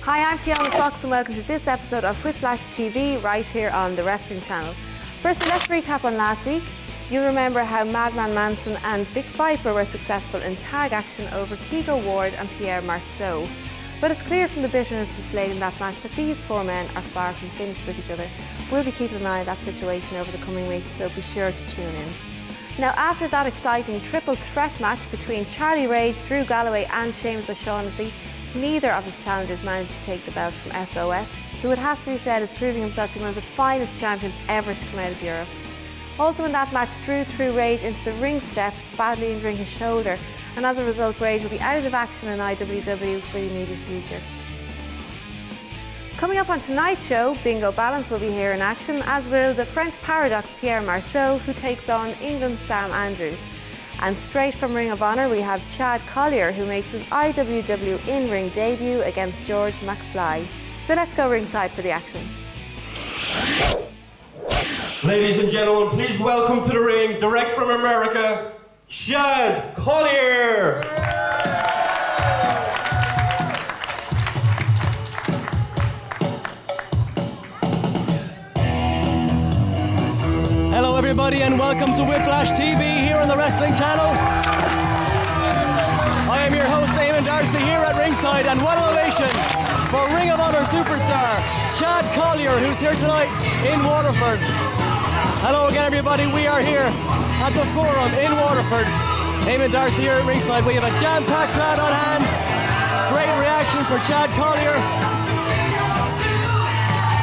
Hi, I'm Fiona Fox and welcome to this episode of Whiplash TV right here on the Wrestling Channel. Firstly, let's recap on last week. You'll remember how Madman Manson and Vic Viper were successful in tag action over Keego Ward and Pierre Marceau. But it's clear from the bitterness displayed in that match that these four men are far from finished with each other. We'll be keeping an eye on that situation over the coming weeks, so be sure to tune in. Now, after that exciting triple threat match between Charlie Rage, Drew Galloway and Sheamus O'Shaughnessy, neither of his challengers managed to take the belt from SOS, who it has to be said is proving himself to be one of the finest champions ever to come out of Europe. Also in that match, Drew threw Rage into the ring steps, badly injuring his shoulder, and as a result, Rage will be out of action in IWW for the immediate future. Coming up on tonight's show, Bingo Ballance will be here in action, as will the French Paradox Pierre Marceau, who takes on England's Sam Andrews. And straight from Ring of Honor, we have Chad Collyer, who makes his IWW in-ring debut against George McFly. So let's go ringside for the action. Ladies and gentlemen, please welcome to the ring, direct from America, Chad Collyer. Hello everybody and welcome to Whiplash TV here on the Wrestling Channel. I am your host Eamon Darcy here at ringside, and what an ovation for Ring of Honor superstar Chad Collyer, who's here tonight in Waterford. Hello again everybody, we are here at the Forum in Waterford. Eamon Darcy here at ringside. We have a jam-packed crowd on hand. Great reaction for Chad Collyer.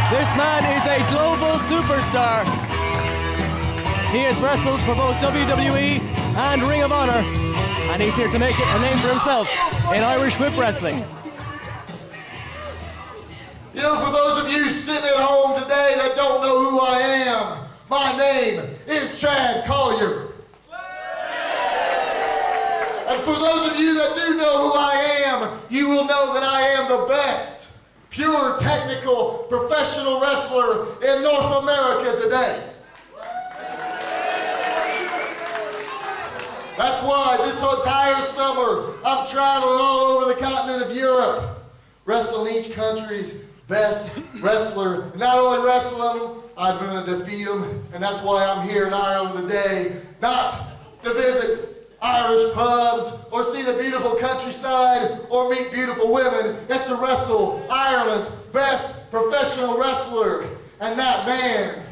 This man is a global superstar. He has wrestled for both WWE and Ring of Honor, and he's here to make a name for himself in Irish whip wrestling. You know, for those of you sitting at home today that don't know who I am, my name is Chad Collyer. And for those of you that do know who I am, you will know that I am the best, pure technical professional wrestler in North America today. That's why this entire summer I'm traveling all over the continent of Europe, wrestling each country's best wrestler. And not only wrestling them, I'm going to defeat them, and that's why I'm here in Ireland today, not to visit Irish pubs or see the beautiful countryside or meet beautiful women. It's to wrestle Ireland's best professional wrestler, and that man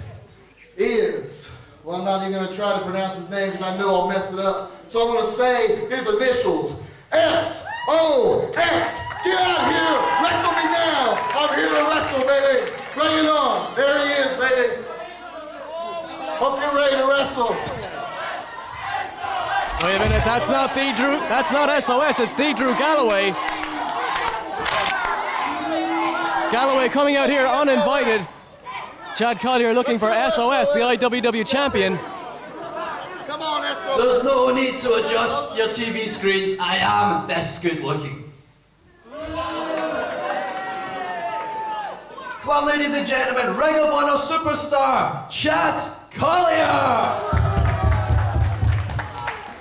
is, well, I'm not even going to try to pronounce his name because I know I'll mess it up. So I'm going to say his initials, S-O-S. Get out here, wrestle me now. I'm here to wrestle, baby. Bring it on. There he is, baby. Hope you're ready to wrestle. Wait a minute, that's not the Drew, that's not SOS, it's the Drew Galloway. Galloway coming out here uninvited. Chad Collyer looking for SOS, the IWW champion. Come on, SOS. There's no need to adjust your TV screens. I am this good looking. Come on, ladies and gentlemen, Ring of Honor superstar, Chad Collyer!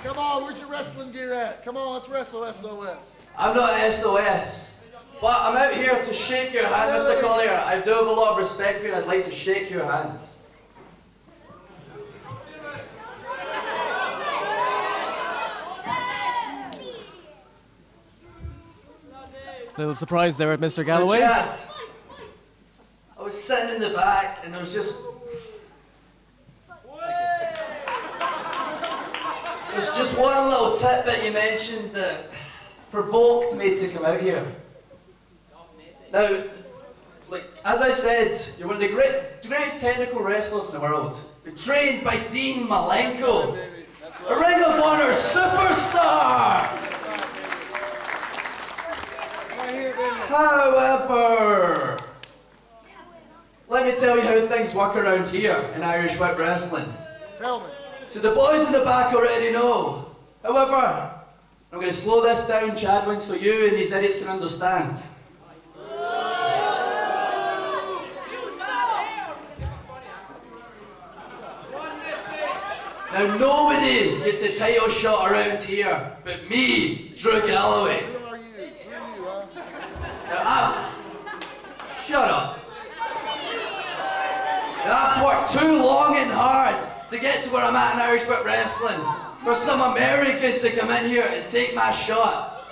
Come on, where's your wrestling gear at? Come on, let's wrestle SOS. I'm not SOS, but I'm out here to shake your hand, Mr. Collyer. I do have a lot of respect for you, and I'd like to shake your hand. Little surprise there at Mr. Galloway. Chad, I was sitting in the back and there was just... There's just one little tidbit you mentioned that provoked me to come out here. Now, like, as I said, you're one of the greatest technical wrestlers in the world. You're trained by Dean Malenko, a Ring of Honor superstar! However, let me tell you how things work around here in Irish whip wrestling. Tell me. So the boys in the back already know. However, I'm going to slow this down, Chadwin, so you and these idiots can understand. Now nobody gets a title shot around here but me, Drew Galloway. Who are you? Who are you, huh? Now, have to work too long and hard to get to where I'm at in Irish whip wrestling for some American to come in here and take my shot.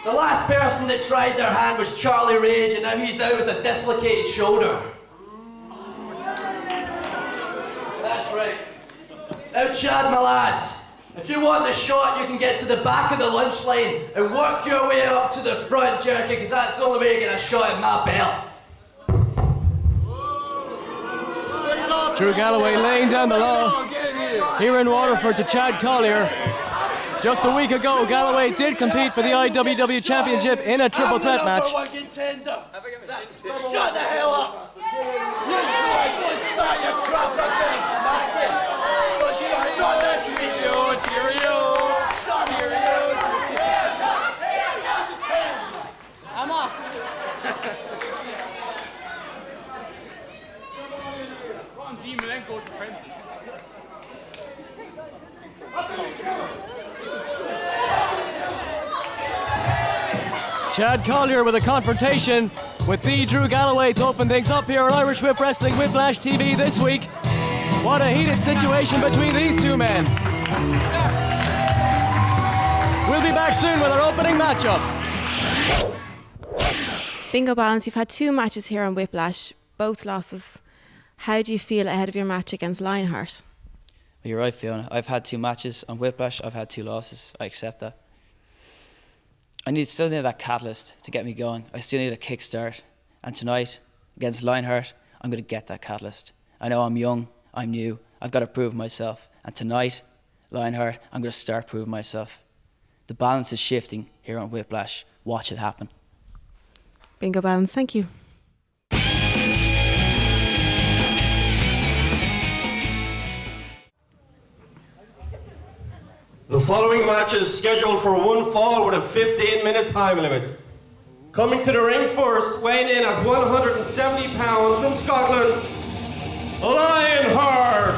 The last person that tried their hand was Charlie Rage, and now he's out with a dislocated shoulder. That's right. Now Chad, my lad, if you want the shot, you can get to the back of the lunch line and work your way up to the front, jerky, because that's the only way you get a shot at my belt. Drew Galloway laying down the law here in Waterford to Chad Collyer. Just a week ago, Galloway did compete for the IWW Championship in a triple threat match. Shut the hell up! Don't start your crap up and smack it! But you are not this video, cheerio! Cheerio! I'm off! Chad Collyer with a confrontation with the Drew Galloway to open things up here on Irish Whip Wrestling Whiplash TV this week. What a heated situation between these two men. We'll be back soon with our opening matchup. Bingo Ballance, you've had 2 matches here on Whiplash, both losses. How do you feel ahead of your match against Lionheart? Well, you're right, Fiona. I've had 2 matches on Whiplash. I've had 2 losses. I accept that. I still need that catalyst to get me going. I still need a kickstart. And tonight, against Lionheart, I'm going to get that catalyst. I know I'm young, I'm new, I've got to prove myself. And tonight, Lionheart, I'm going to start proving myself. The balance is shifting here on Whiplash. Watch it happen. Bingo Ballance, thank you. The following match is scheduled for 1 fall with a 15-minute time limit. Coming to the ring first, weighing in at 170 pounds from Scotland, Lionheart.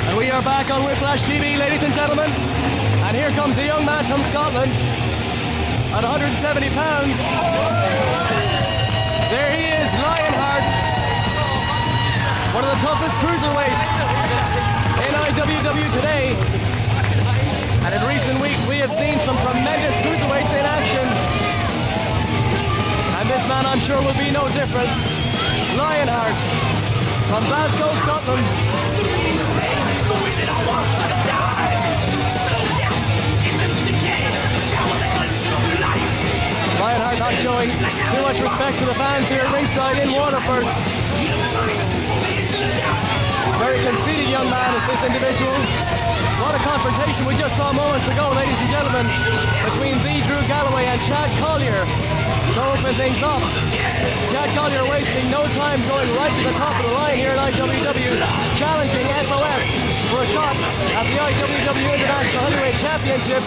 And we are back on Whiplash TV, ladies and gentlemen. And here comes a young man from Scotland at 170 pounds. There he is, Lionheart. One of the toughest cruiserweights in IWW today. And in recent weeks, we have seen some tremendous cruiserweights in action. And this man, I'm sure, will be no different. Lionheart from Glasgow, Scotland. Lionheart not showing too much respect to the fans here at ringside in Waterford. Very conceited young man is this individual. What a confrontation we just saw moments ago, ladies and gentlemen, between the Drew Galloway and Chad Collyer to open things up. Chad Collyer wasting no time, going right to the top of the line here at IWW, challenging SOS for a shot at the IWW International Heavyweight Championship.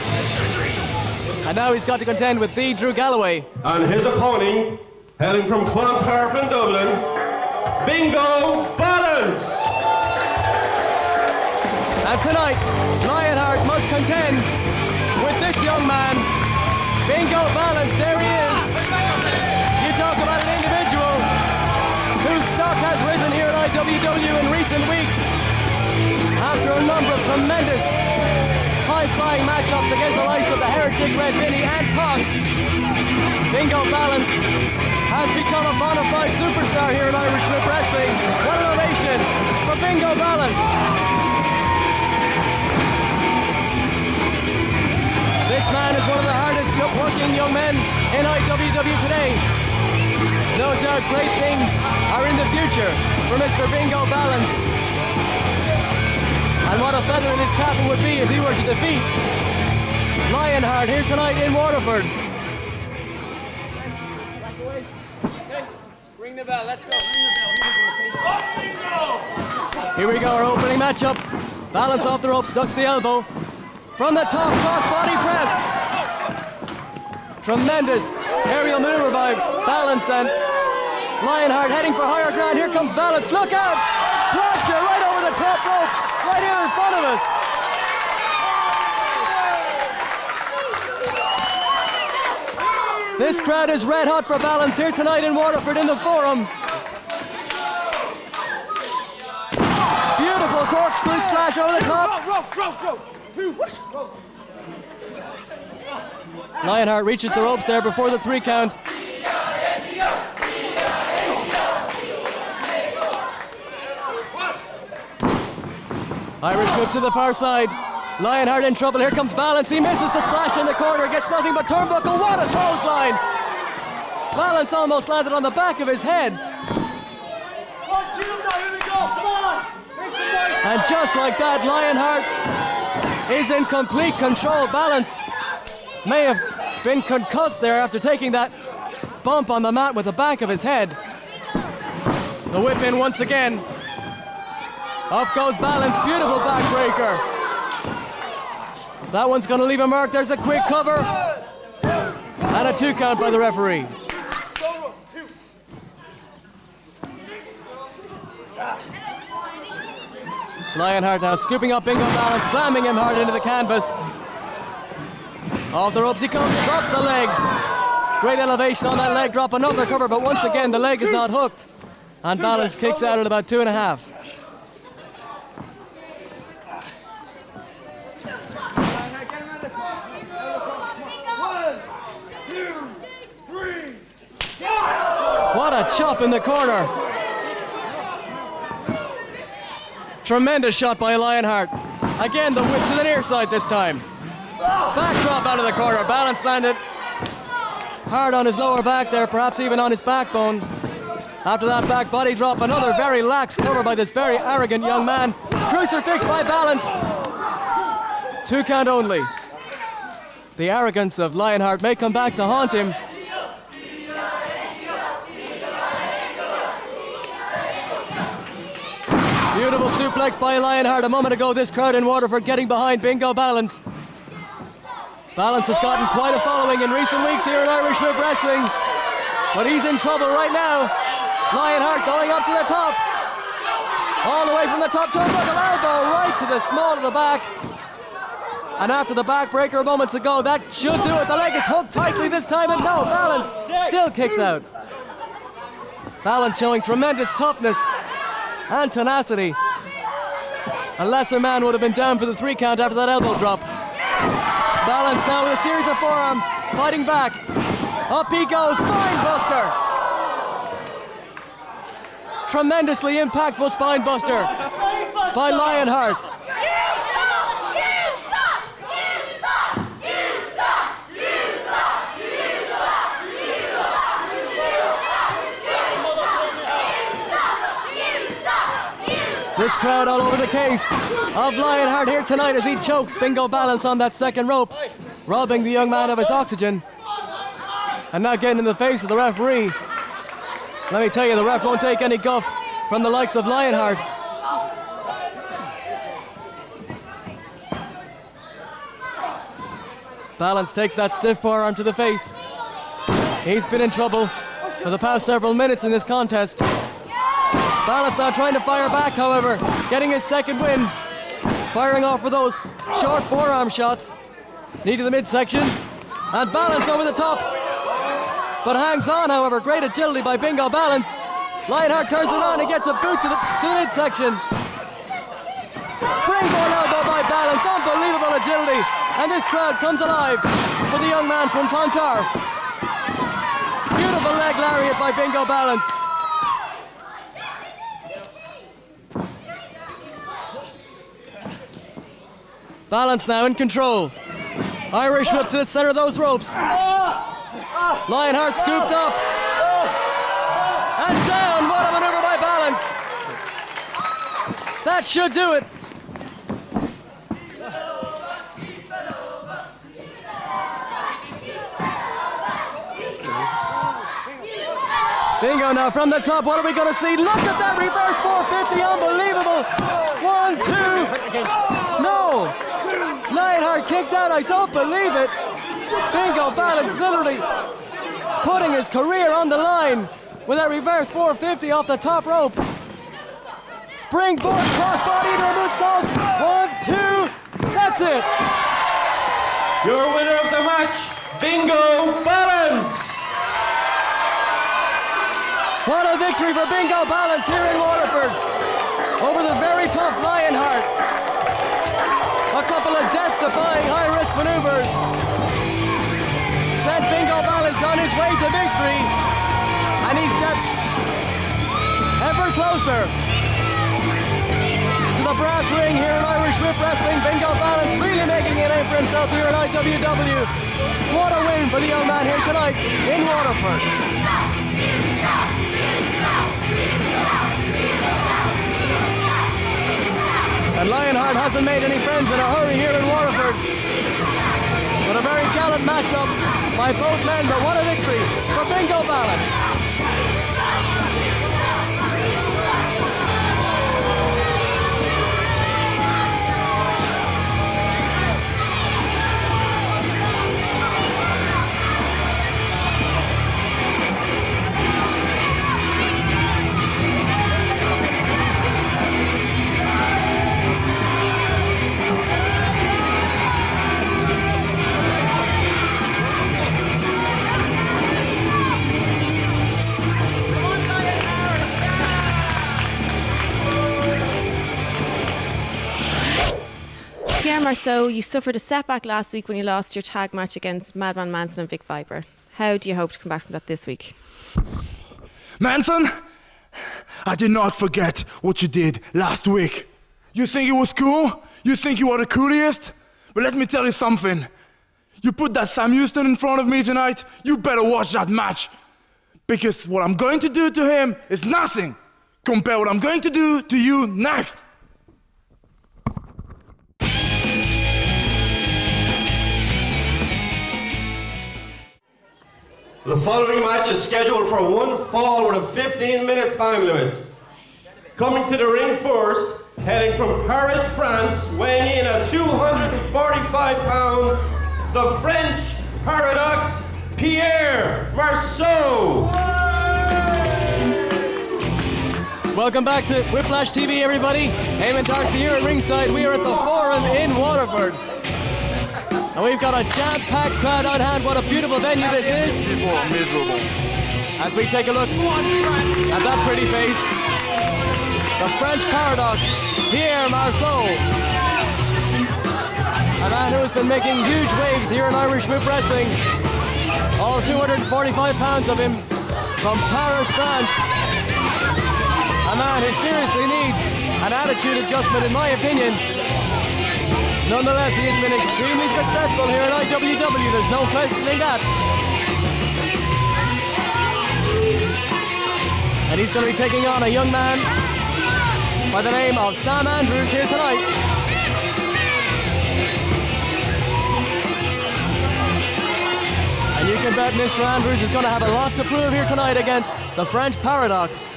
And now he's got to contend with the Drew Galloway. And his opponent, hailing from Clontarf in Dublin, Bingo Ballance. And tonight, Lionheart must contend with this young man, Bingo Ballance. There he is. You talk about an individual whose stock has risen here at IWW in recent weeks after a number of tremendous high-flying matchups against the likes of the Heretic, Red Vinny and Pac. Bingo Ballance has become a bona fide superstar here in Irish Whip Wrestling. What an ovation for Bingo Ballance. This man is one of the hardest working young men in IWW today. No doubt great things are in the future for Mr. Bingo Ballance. And what a feather in his cap it would be if he were to defeat Lionheart here tonight in Waterford. Ring the bell, let's go. Here we go, our opening matchup. Ballance off the ropes, ducks the elbow. From the top, cross-body press. Tremendous aerial maneuver by Ballance, and Lionheart heading for higher ground. Here comes Ballance, look out! Plancher right over the top rope, right here in front of us. This crowd is red hot for Ballance here tonight in Waterford in the Forum. Beautiful corkscrew splash over the top. Lionheart reaches the ropes there before the 3 count. Irish whip to the far side. Lionheart in trouble. Here comes Ballance. He misses the splash in the corner. Gets nothing but turnbuckle. What a clothesline! Ballance almost landed on the back of his head. And just like that, Lionheart is in complete control. Ballance may have been concussed there after taking that bump on the mat with the back of his head. The whip in once again. Up goes Ballance. Beautiful backbreaker. That one's going to leave a mark. There's a quick cover. And a 2 count by the referee. Lionheart now scooping up Bingo Ballance, slamming him hard into the canvas. Off the ropes he comes, drops the leg. Great elevation on that leg drop, another cover, but once again the leg is not hooked. And Ballance kicks out at about 2.5. What a chop in the corner. Tremendous shot by Lionheart. Again, the whip to the near side this time. Backdrop out of the corner. Ballance landed hard on his lower back there, perhaps even on his backbone. After that back body drop, another very lax cover by this very arrogant young man. Crucifix by Ballance. 2 count only. The arrogance of Lionheart may come back to haunt him. Beautiful suplex by Lionheart a moment ago. This crowd in Waterford getting behind Bingo Ballance. Ballance has gotten quite a following in recent weeks here in Irish Whip Wrestling, but he's in trouble right now. Lionheart going up to the top. All the way from the top, turnbuckle elbow right to the small of the back. And after the backbreaker moments ago, that should do it. The leg is hooked tightly this time, and no, Ballance still kicks out. Ballance showing tremendous toughness and tenacity. A lesser man would have been down for the 3 count after that elbow drop. Ballance now with a series of forearms, fighting back. Up he goes, spine buster. Tremendously impactful spine buster by Lionheart. This crowd all over the case of Lionheart here tonight as he chokes Bingo Ballance on that second rope, robbing the young man of his oxygen and not getting in the face of the referee. Let me tell you, the ref won't take any guff from the likes of Lionheart. Ballance takes that stiff forearm to the face. He's been in trouble for the past several minutes in this contest. Ballance now trying to fire back, however, getting his second win. Firing off with those short forearm shots. Knee to the midsection. And Ballance over the top. But hangs on, however. Great agility by Bingo Ballance. Lionheart turns around and gets a boot to the midsection. Springboard elbow by Ballance. Unbelievable agility. And this crowd comes alive for the young man from Clontarf. Beautiful leg lariat by Bingo Ballance. Ballance now in control. Irish whip to the center of those ropes. Lionheart scooped up. And down. What a maneuver by Ballance. That should do it. Bingo now from the top. What are we going to see? Look at that reverse 450. Unbelievable. 1, 2. No. Lionheart kicked out. I don't believe it. Bingo Ballance literally putting his career on the line with that reverse 450 off the top rope. Springboard crossbody to a moonsault. 1, 2. That's it. Your winner of the match, Bingo Ballance. What a victory for Bingo Ballance here in Waterford over the very tough Lionheart. A couple of death-defying high-risk maneuvers sent Bingo Ballance on his way to victory, and he steps ever closer to the brass ring here in Irish Whip Wrestling. Bingo Ballance really making a name for himself here in IWW. What a win for the young man here tonight in Waterford. And Lionheart hasn't made any friends in a hurry here in Waterford. But a very gallant matchup by both men, but what a victory for Bingo Ballance. Pierre Marceau, you suffered a setback last week when you lost your tag match against Madman Manson and Vic Viper. How do you hope to come back from that this week? Manson, I did not forget what you did last week. You think it was cool? You think you are the coolest? But let me tell you something. You put that Sam Houston in front of me tonight, you better watch that match. Because what I'm going to do to him is nothing compared to what I'm going to do to you next. The following match is scheduled for one fall with a 15-minute time limit. Coming to the ring first, heading from Paris, France, weighing in at 245 pounds, the French Paradox, Pierre Marceau. Welcome back to Whiplash TV, everybody. Eamon Darcy here at ringside. We are at the Forum in Waterford. And we've got a jam-packed crowd on hand. What a beautiful venue this is. People are miserable. As we take a look at that pretty face, the French Paradox, Pierre Marceau. A man who has been making huge waves here in Irish Whip Wrestling. All 245 pounds of him from Paris, France. A man who seriously needs an attitude adjustment, in my opinion. Nonetheless, he has been extremely successful here at IWW, there's no questioning that. And he's going to be taking on a young man by the name of Sam Andrews here tonight. And you can bet Mr. Andrews is going to have a lot to prove here tonight against the French Paradox.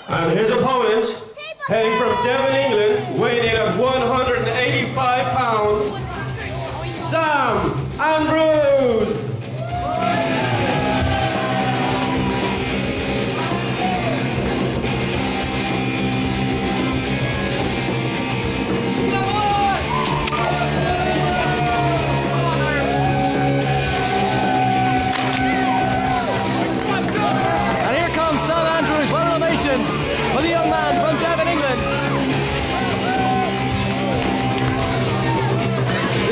And his opponent, heading from Devon, England, weighing in at 185 pounds, Sam Andrews. And here comes Sam Andrews, what an ovation for the young man from Devon, England.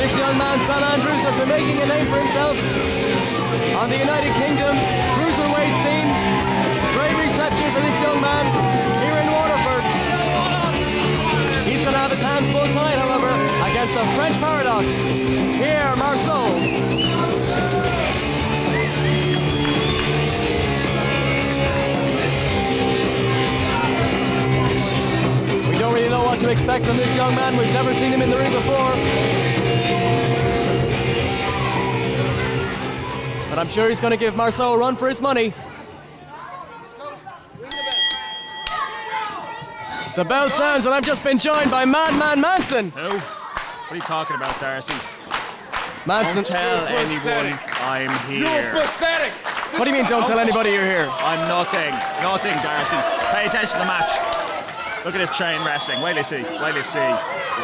This young man, Sam Andrews, has been making a name for himself on the United Kingdom cruiserweight scene. Great reception for this young man here in Waterford. He's going to have his hands full tonight, however, against the French Paradox, Pierre Marceau. We don't really know what to expect from this young man. We've never seen him in the ring before. But I'm sure he's going to give Marceau a run for his money. The bell sounds and I've just been joined by Madman Manson. Who? What are you talking about, Darcy? Manson. Don't tell anyone I'm here. You're pathetic. What do you mean don't tell anybody you're here? I'm nothing. Nothing, Darcy. Pay attention to the match. Look at this train wrestling. Wait till you see. Wait till you see.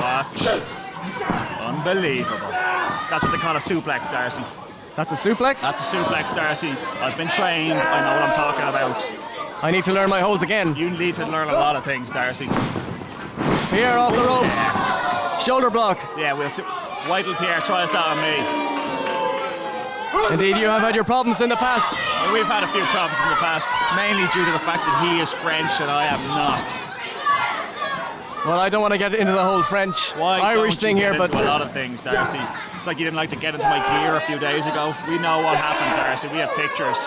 Watch. Unbelievable. That's what they call a suplex, Darcy. That's a suplex? That's a suplex, Darcy. I've been trained. I know what I'm talking about. I need to learn my holds again. You need to learn a lot of things, Darcy. Pierre off the ropes. Shoulder block. Yeah, we'll see. Wait till Pierre tries that on me. Indeed, you have had your problems in the past. We've had a few problems in the past, mainly due to the fact that he is French and I am not. Well, I don't want to get into the whole French Irish thing here, but a lot of things, Darcy. It's like you didn't like to get into my gear a few days ago. We know what happened, Darcy. We have pictures.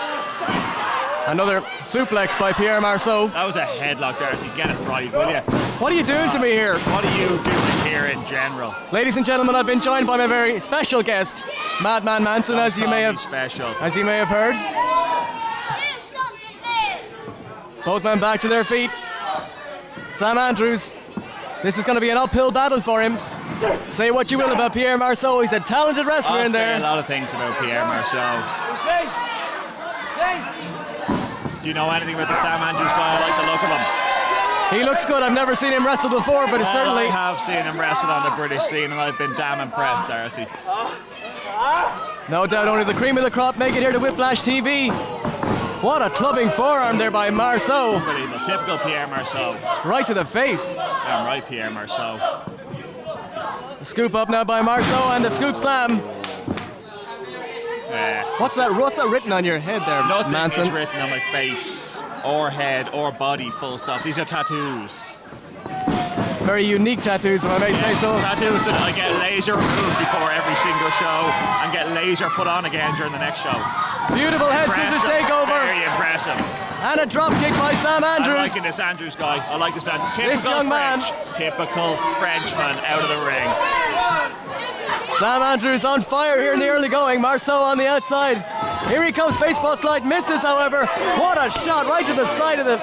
another suplex by Pierre Marceau. That was a headlock, Darcy. Get it right, will you? What are you doing to me here? What are you doing here in general? Ladies and gentlemen, I've been joined by my very special guest, Madman Manson, as you may have heard. Both men back to their feet. Sam Andrews. This is going to be an uphill battle for him. Say what you will about Pierre Marceau. He's a talented wrestler in there. I'll say a lot of things about Pierre Marceau. Do you know anything about the Sam Andrews guy? I like the look of him. He looks good. I've never seen him wrestle before, but certainly... I have seen him wrestle on the British scene, and I've been damn impressed, Darcy. No doubt only the cream of the crop make it here to Whiplash TV. What a clubbing forearm there by Marceau. Unbelievable. Typical Pierre Marceau. Right to the face. Damn right, Pierre Marceau. The scoop up now by Marceau and the scoop slam. What's that written on your head there, Nothing Manson? is written on my face, or head, or body, full stop. These are tattoos. Very unique tattoos, if I may say so. Tattoos that I get laser removed before every single show and get laser put on again during the next show. Beautiful head scissors takeover. Very impressive. And a drop kick by Sam Andrews. I'm liking this Andrews guy. I like this Andrews. This young man. Typical Frenchman out of the ring. Sam Andrews on fire here in the early going. Marceau on the outside. Here he comes. Baseball slide misses, however. What a shot right to the side of the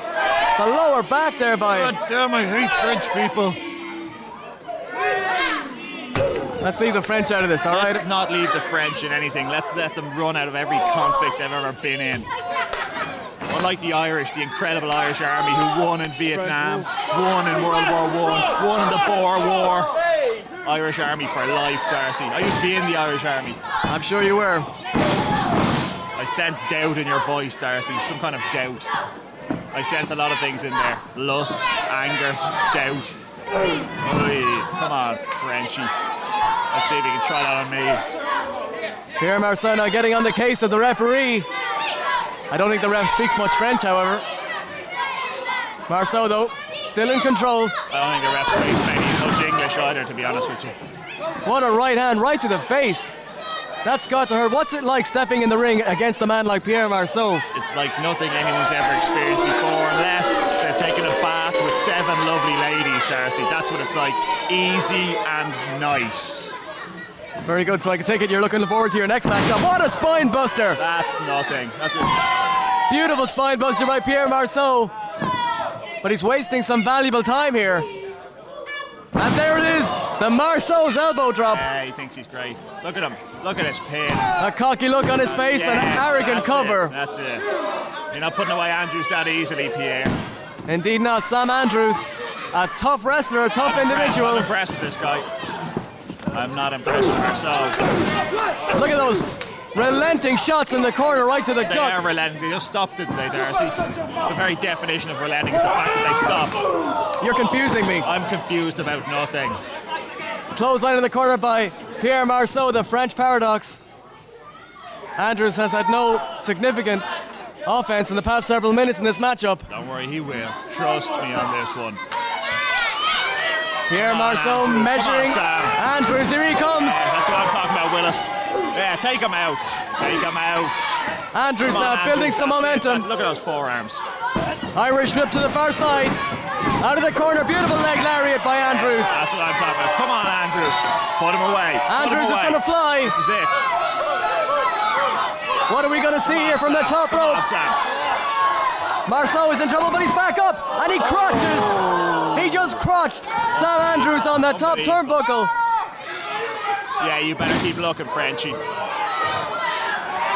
lower back there by... God damn, I hate French people. Let's leave the French out of this, all right? Let's not leave the French in anything. Let's let them run out of every conflict they've ever been in. Unlike the Irish, the incredible Irish army who won in Vietnam, won in World War I, won in the Boer War. Irish army for life, Darcy. I used to be in the Irish army. I'm sure you were. I sense doubt in your voice, Darcy. Some kind of doubt. I sense a lot of things in there. Lust, anger, doubt. Oy, come on, Frenchie. Let's see if you can try that on me. Pierre Marceau now getting on the case of the referee. I don't think the ref speaks much French, however. Marceau, though, still in control. I don't think the ref speaks much English either, to be honest with you. What a right hand right to the face. That's got to hurt. What's it like stepping in the ring against a man like Pierre Marceau? It's like nothing anyone's ever experienced before, unless they've taken a bath with 7 lovely ladies, Darcy. That's what it's like. Easy and nice. Very good. So I can take it you're looking forward to your next matchup. What a spine buster! That's nothing. That's it. Beautiful spine buster by Pierre Marceau. But he's wasting some valuable time here. And there it is, the Marceau's elbow drop. Yeah, he thinks he's great. Look at him. Look at his pin. A cocky look on his face and an arrogant cover. That's it. You're not putting away Andrews that easily, Pierre. Indeed not. Sam Andrews, a tough wrestler, a tough individual. I'm impressed with this guy. I'm not impressed with Marceau. Look at those relenting shots in the corner right to the guts. They are relenting. They just stopped, didn't they, Darcy? The very definition of relenting is the fact that they stopped. You're confusing me. I'm confused about nothing. Clothesline in the corner by Pierre Marceau, the French paradox. Andrews has had no significant offense in the past several minutes in this matchup. Don't worry, he will. Trust me on this one. Pierre Marceau measuring. Andrews, here he comes. That's what I'm talking about, Willis. Yeah, take him out. Take him out. Andrews now building some momentum. Look at those forearms. Irish whip to the far side. Out of the corner, beautiful leg lariat by Andrews. That's what I'm talking about. Come on, Andrews. Put him away. Andrews is going to fly. This is it. What are we going to see here from the top rope? Marceau is in trouble, but he's back up, and he crotches. He just crotched Sam Andrews on the top turnbuckle. Yeah, you better keep looking, Frenchie.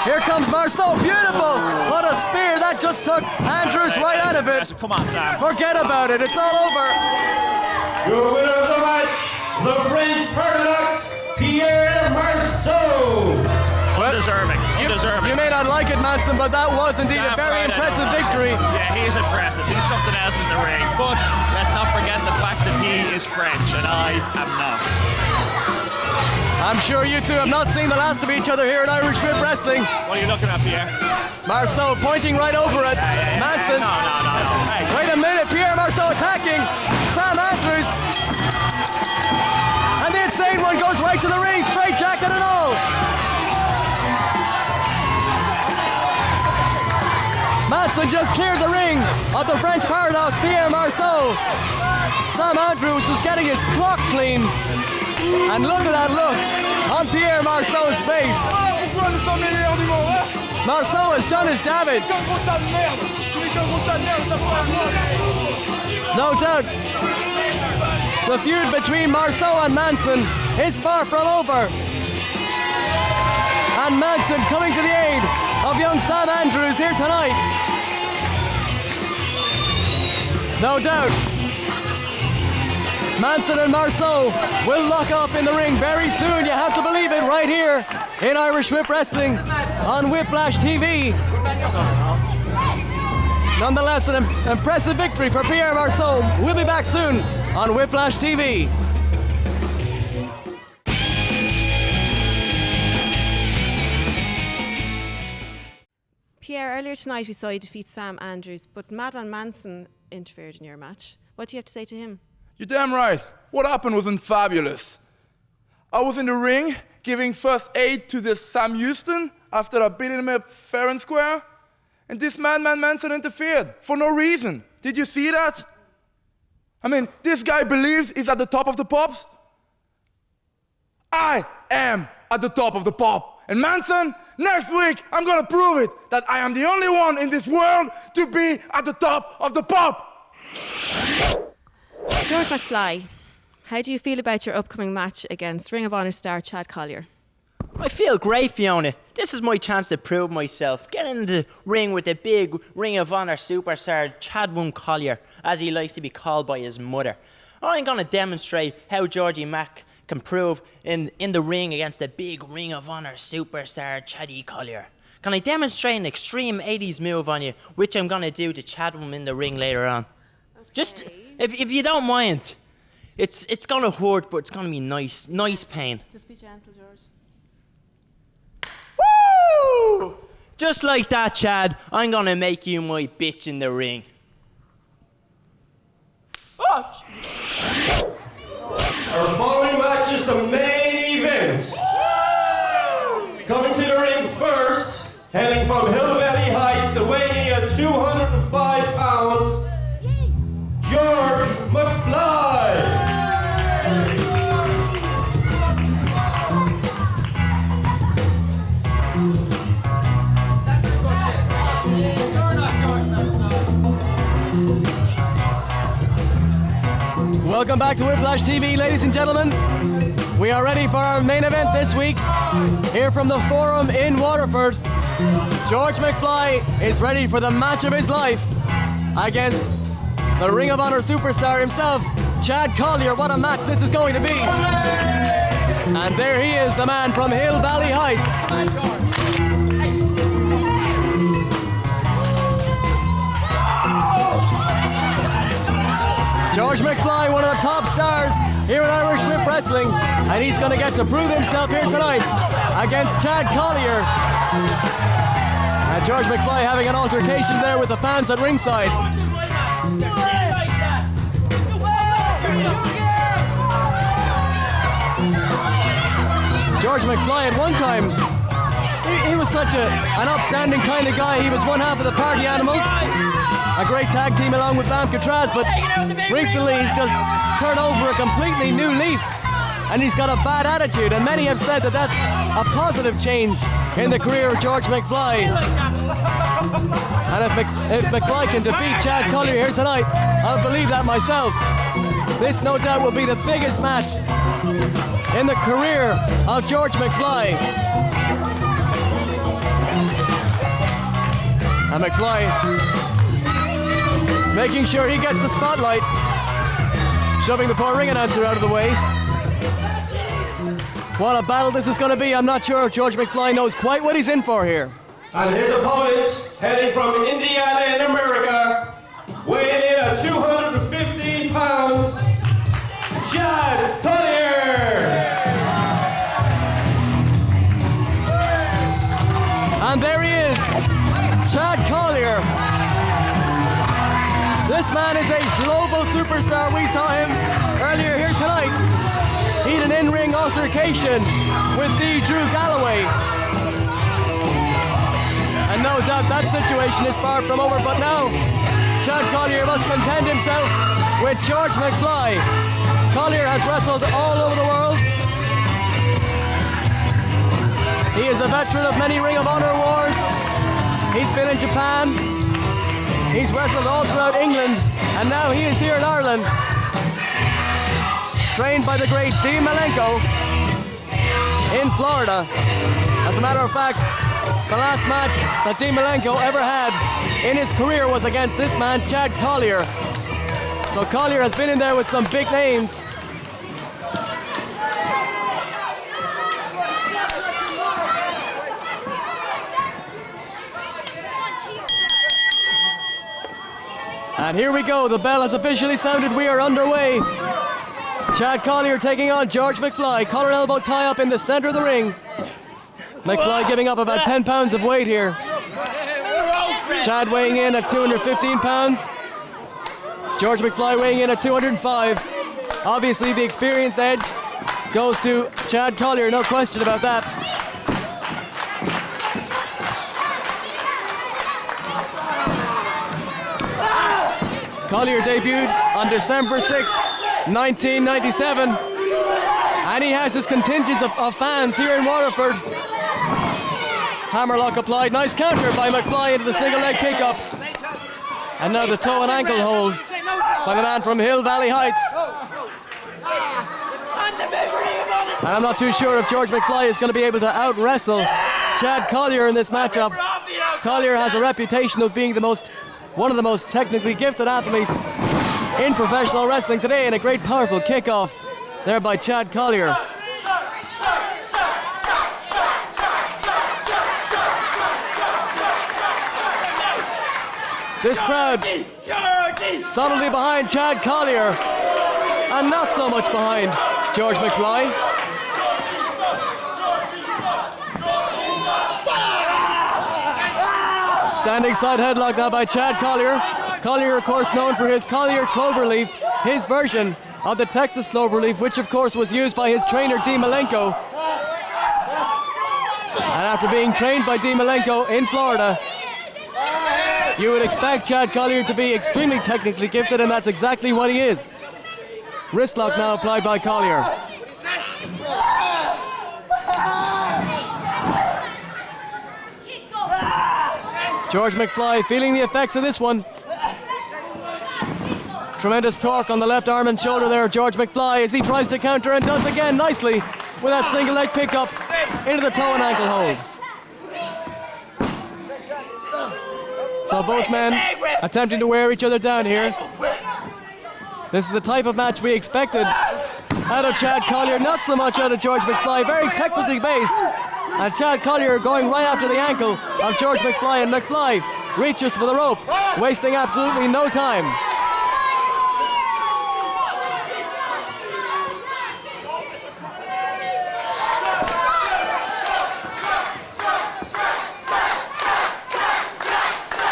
Here comes Marceau, beautiful. What a spear, that just took Andrews right out of it. Come on, Sam. Forget about it, it's all over. Your winner of the match, the French Paradox, Pierre Marceau. undeserving. You may not like it, Manson, but that was indeed a very impressive victory. Yeah, he's impressive. He's something else in the ring. But let's not forget the fact that he is French and I am not. I'm sure you two have not seen the last of each other here in Irish Whip Wrestling. What are you looking at, Pierre? Marceau pointing right over at Manson. No. Hey. Wait a minute, Pierre Marceau attacking Sam Andrews. And the insane one goes right to the ring, straight jacket and all. Manson just cleared the ring of the French paradox, Pierre Marceau. Sam Andrews was getting his clock clean. And look at that look on Pierre Marceau's face. Marceau has done his damage. No doubt, the feud between Marceau and Manson is far from over. And Manson coming to the aid of young Sam Andrews here tonight. No doubt, Manson and Marceau will lock up in the ring very soon. You have to believe it, right here in Irish Whip Wrestling on Whiplash TV. Nonetheless, an impressive victory for Pierre Marceau. We'll be back soon on Whiplash TV. Pierre, earlier tonight we saw you defeat Sam Andrews, but Madman Manson interfered in your match. What do you have to say to him? You're damn right. What happened wasn't fabulous. I was in the ring giving first aid to this Sam Houston after I beat him up fair and square. And this Madman Manson interfered for no reason. Did you see that? I mean, this guy believes he's at the top of the pops. I am at the top of the pop. And Manson, next week, I'm gonna prove it that I am the only one in this world to be at the top of the pop. George McFly, how do you feel about your upcoming match against Ring of Honor star Chad Collyer? I feel great, Fiona. This is my chance to prove myself. Get in the ring with the big Ring of Honor superstar Chad Collyer, as he likes to be called by his mother. I'm going to demonstrate how Georgie Mac can prove in the ring against the big Ring of Honor superstar Chaddy Collyer. Can I demonstrate an extreme 80s move on you, which I'm going to do to Chad in the ring later on? Okay. Just, if you don't mind, it's going to hurt, but it's going to be nice pain. Just be gentle, George. Woo! Just like that, Chad, I'm going to make you my bitch in the ring. Oh! Our following match is the main event. Coming to the ring first, hailing from Hill Valley Heights, weighing at 205 pounds, George McFly. Welcome back to Whiplash TV, ladies and gentlemen. We are ready for our main event this week. Here from the Forum in Waterford, George McFly is ready for the match of his life against the Ring of Honor superstar himself, Chad Collyer. What a match this is going to be. And there he is, the man from Hill Valley Heights. George McFly, one of the top stars here in Irish Whip Wrestling, and he's going to get to prove himself here tonight against Chad Collyer. And George McFly having an altercation there with the fans at ringside. George McFly at one time, he was such an upstanding kind of guy. He was one half of the Party Animals, a great tag team along with Bam Catraz, but recently he's just turned over a completely new leaf and he's got a bad attitude, and many have said that that's a positive change in the career of George McFly. And if McFly can defeat Chad Collyer here tonight, I'll believe that myself. This no doubt will be the biggest match in the career of George McFly. And McFly making sure he gets the spotlight, shoving the poor ring announcer out of the way. What a battle this is going to be. I'm not sure if George McFly knows quite what he's in for here. And his opponent, heading from Indiana in America, weighing in at 215 pounds, Chad Collyer. And there he is, Chad Collyer. This man is a global superstar. We saw him earlier here tonight. He had an in-ring altercation with the Drew Galloway. And no doubt that situation is far from over, but now Chad Collyer must contend himself with George McFly. Collyer has wrestled all over the world. He is a veteran of many Ring of Honor wars. He's been in Japan. He's wrestled all throughout England, and now he is here in Ireland. Trained by the great Dean Malenko in Florida. As a matter of fact, the last match that Dean Malenko ever had in his career was against this man, Chad Collyer. So Collyer has been in there with some big names. And here we go, the bell has officially sounded, we are underway. Chad Collyer taking on George McFly, collar and elbow tie up in the center of the ring. McFly giving up about 10 pounds of weight here. Chad weighing in at 215 pounds. George McFly weighing in at 205. Obviously the experienced edge goes to Chad Collyer, no question about that. Collyer debuted on December 6th, 1997. And he has his contingents of fans here in Waterford. Hammerlock applied, nice counter by McFly into the single leg pickup. And now the toe and ankle hold by the man from Hill Valley Heights. And I'm not too sure if George McFly is going to be able to out-wrestle Chad Collyer in this matchup. Collyer has a reputation of being one of the most technically gifted athletes in professional wrestling today, and a great powerful kickoff there by Chad Collyer. This crowd solidly behind Chad Collyer and not so much behind George McFly. Standing side headlock now by Chad Collyer. Collyer, of course, known for his Collyer Cloverleaf, his version of the Texas Cloverleaf, which of course was used by his trainer Dean Malenko. And after being trained by Dean Malenko in Florida, you would expect Chad Collyer to be extremely technically gifted, and that's exactly what he is. Wrist lock now applied by Collyer. George McFly feeling the effects of this one. Tremendous torque on the left arm and shoulder there of George McFly as he tries to counter and does again nicely with that single leg pickup into the toe and ankle hold. So both men attempting to wear each other down here. This is the type of match we expected out of Chad Collyer, not so much out of George McFly, very technically based. And Chad Collyer going right after the ankle of George McFly, and McFly reaches for the rope, wasting absolutely no time.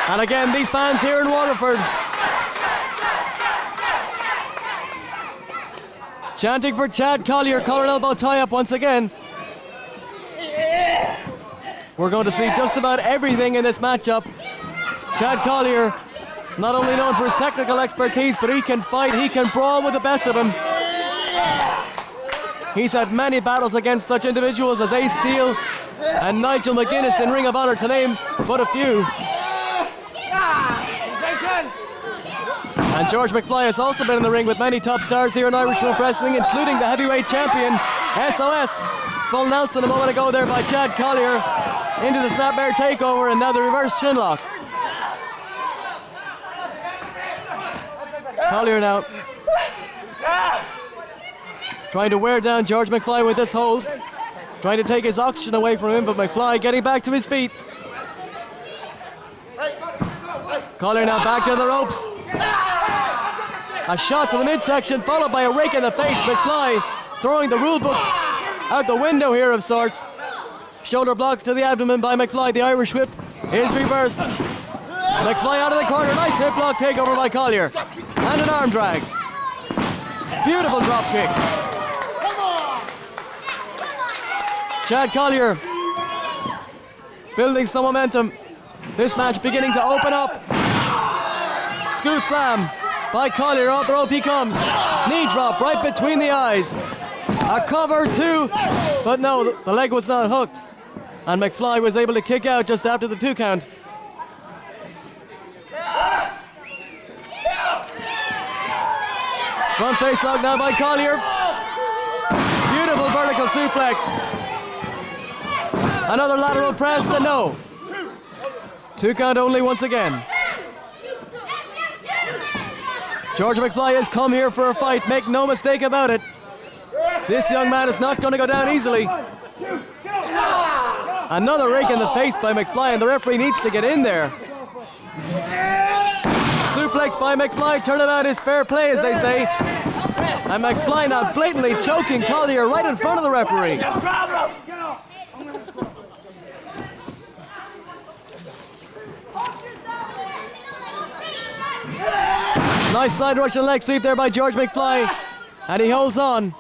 And again, these fans here in Waterford chanting for Chad Collyer, collar and elbow tie-up once again. We're going to see just about everything in this matchup. Chad Collyer, not only known for his technical expertise, but he can fight, he can brawl with the best of them. He's had many battles against such individuals as Ace Steel and Nigel McGuinness in Ring of Honor, to name but a few. And George McFly has also been in the ring with many top stars here in Irish Rope Wrestling, including the heavyweight champion, SOS. Full Nelson a moment ago there by Chad Collyer into the snap bear takeover, and now the reverse chinlock. Collyer now trying to wear down George McFly with this hold. trying to take his oxygen away from him, but McFly getting back to his feet. Collyer now back to the ropes. A shot to the midsection, followed by a rake in the face. McFly throwing the rule book out the window here of sorts. Shoulder blocks to the abdomen by McFly. The Irish whip is reversed. McFly out of the corner. Nice hip block takeover by Collyer. And an arm drag. Beautiful drop kick. Chad Collyer building some momentum. This match beginning to open up. Scoop slam by Collyer. Off the rope he comes. Knee drop right between the eyes. A cover two, but no, the leg was not hooked. And McFly was able to kick out just after the 2 count. Front face lock now by Collyer. Beautiful vertical suplex. Another lateral press, and no. 2 count only once again. George McFly has come here for a fight, make no mistake about it. This young man is not going to go down easily. Another rake in the face by McFly, and the referee needs to get in there. Suplex by McFly, turnabout is fair play, as they say. And McFly now blatantly choking Collyer right in front of the referee. Nice side Russian leg sweep there by George McFly. And he holds on.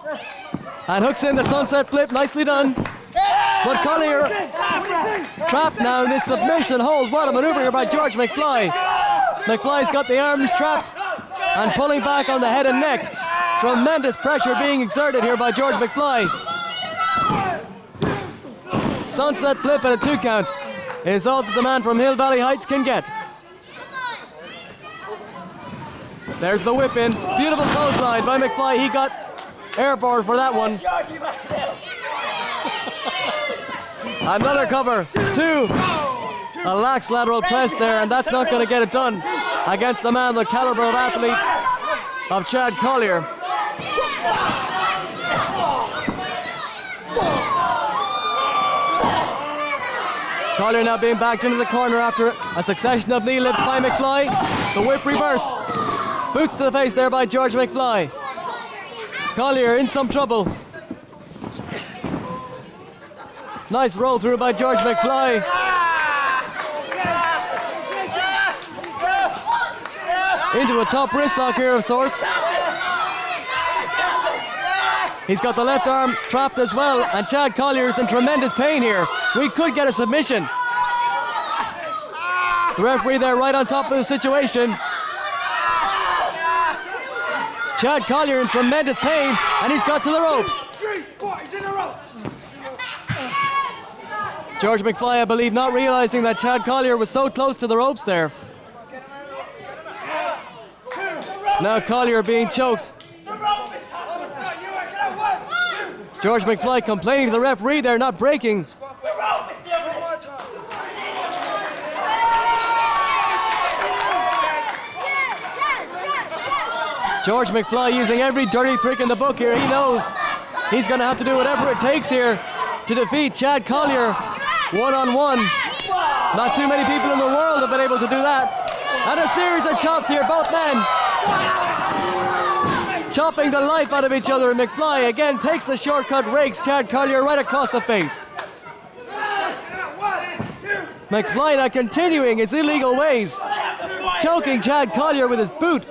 And hooks in the sunset flip, nicely done. But Collyer trapped now in this submission hold. What a maneuver here by George McFly. McFly's got the arms trapped and pulling back on the head and neck. Tremendous pressure being exerted here by George McFly. Sunset flip and a 2 count is all that the man from Hill Valley Heights can get. There's the whip in. Beautiful clothesline by McFly. He got airborne for that one. Another cover. 2. A lax lateral press there, and that's not going to get it done against the man, the caliber of athlete of Chad Collyer. Collyer now being backed into the corner after a succession of knee lifts by McFly. The whip reversed. Boots to the face there by George McFly. Collyer in some trouble. Nice roll through by George McFly. Into a top wrist lock here of sorts. He's got the left arm trapped as well, and Chad Collier's in tremendous pain here. We could get a submission. The referee there right on top of the situation. Chad Collyer in tremendous pain, and he's got to the ropes. George McFly, I believe, not realizing that Chad Collyer was so close to the ropes there. Now Collyer being choked. George McFly complaining to the referee there, not breaking. George McFly using every dirty trick in the book here. He knows he's going to have to do whatever it takes here to defeat Chad Collyer one-on-one. Not too many people in the world have been able to do that. And a series of chops here, both men chopping the life out of each other. And McFly again takes the shortcut, rakes Chad Collyer right across the face. McFly now continuing his illegal ways, choking Chad Collyer with his boot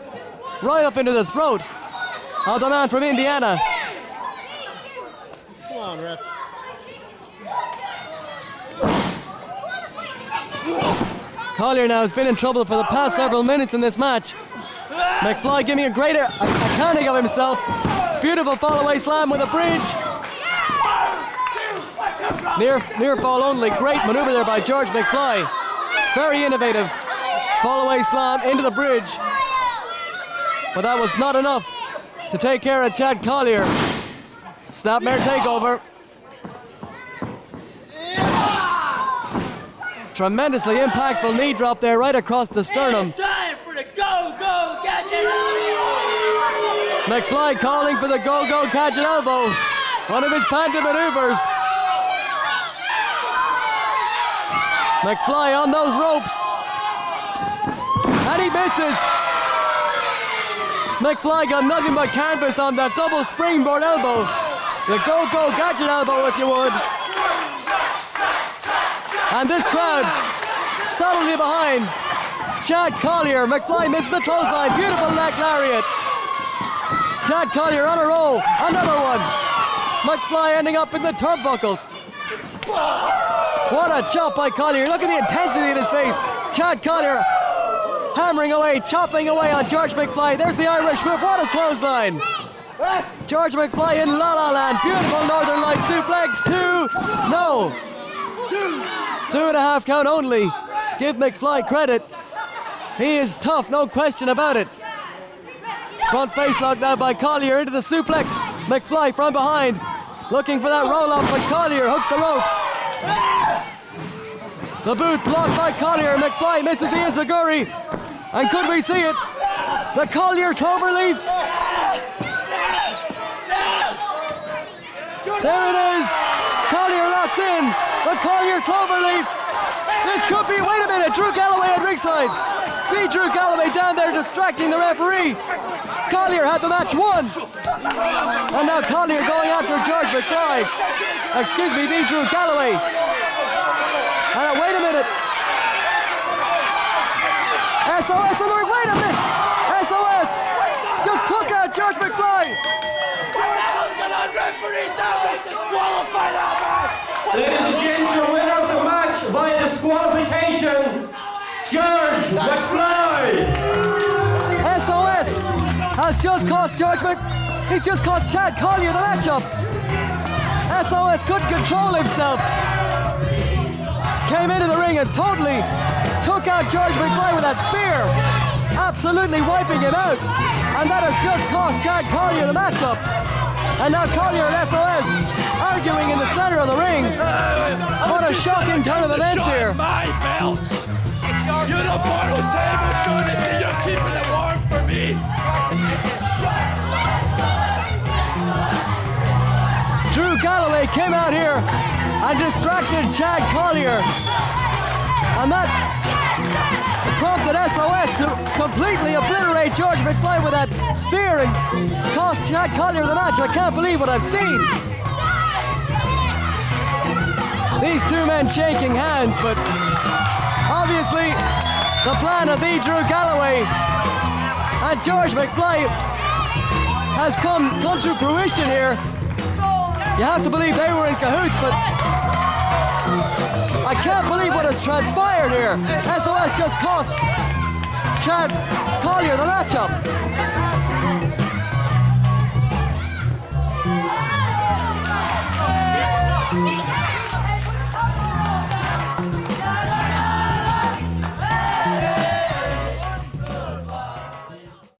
right up into the throat of the man from Indiana. Come on, ref. Collyer now has been in trouble for the past several minutes in this match. McFly giving a great accounting of himself. Beautiful fall-away slam with a bridge. Near fall only. Great maneuver there by George McFly. Very innovative. Fall-away slam into the bridge. But that was not enough to take care of Chad Collyer. Snapmare takeover. Tremendously impactful knee drop there right across the sternum. Time for the go-go gadget. McFly calling for the go-go gadget elbow. One of his patented maneuvers. McFly on those ropes. And he misses. McFly got nothing but canvas on that double springboard elbow. The go-go gadget elbow, if you would. And this crowd solidly behind Chad Collyer. McFly misses the clothesline. Beautiful neck lariat. Chad Collyer on a roll. Another one. McFly ending up in the turnbuckles. What a chop by Collyer. Look at the intensity in his face. Chad Collyer hammering away, chopping away on George McFly. There's the Irish whip. What a clothesline. George McFly in La La Land. Beautiful Northern Light suplex. 2. No. 2.5 count only. Give McFly credit. He is tough, no question about it. Front face lock now by Collyer into the suplex. McFly from behind. Looking for that roll up, but Collyer hooks the ropes. The boot blocked by Collyer. McFly misses the enziguri. And could we see it? The Collyer cloverleaf. There it is. Collyer locks in. The Collyer cloverleaf. This could be, wait a minute, Drew Galloway at ringside. The Drew Galloway down there distracting the referee. Collyer had the match won. And now Collyer going after George McFly. Excuse me, the Drew Galloway. And wait a minute. SOS alert, wait a minute. SOS just took out George McFly. Ladies and gents, your winner of the match via disqualification, George McFly. SOS has just cost he's just cost Chad Collyer the matchup. SOS couldn't control himself. Came into the ring and totally took out George McFly with that spear. Absolutely wiping him out. And that has just cost Chad Collyer the matchup. And now Collyer and SOS arguing in the center of the ring. What a shocking turn of events here. My belt. You're the mortal table showing us that you're keeping it warm for me. Drew Galloway came out here and distracted Chad Collyer. And that prompted SOS to completely obliterate George McFly with that spear and cost Chad Collyer the match. I can't believe what I've seen. These two men shaking hands, but obviously the plan of the Drew Galloway and George McFly has come to fruition here. You have to believe they were in cahoots, but I can't believe what has transpired here. SOS just cost Chad Collyer the matchup.